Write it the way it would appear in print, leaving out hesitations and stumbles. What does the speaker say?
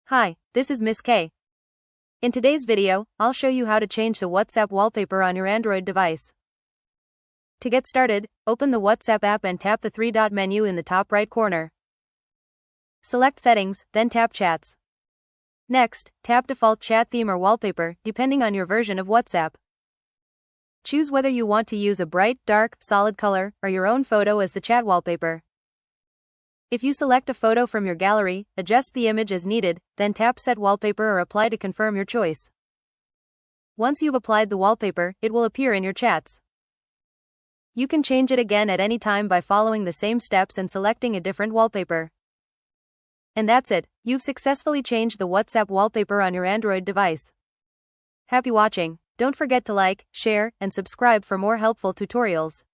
Hi, this is Miss K. In today's video, I'll show you how to change the WhatsApp wallpaper on your Android device. To get started, open the WhatsApp app and tap the three-dot menu in the top right corner. Select Settings, then tap Chats. Next, tap Default Chat Theme or Wallpaper, depending on your version of WhatsApp. Choose whether you want to use a bright, dark, solid color, or your own photo as the chat wallpaper. If you select a photo from your gallery, adjust the image as needed, then tap Set Wallpaper or Apply to confirm your choice. Once you've applied the wallpaper, it will appear in your chats. You can change it again at any time by following the same steps and selecting a different wallpaper. And that's it, you've successfully changed the WhatsApp wallpaper on your Android device. Happy watching! Don't forget to like, share, and subscribe for more helpful tutorials.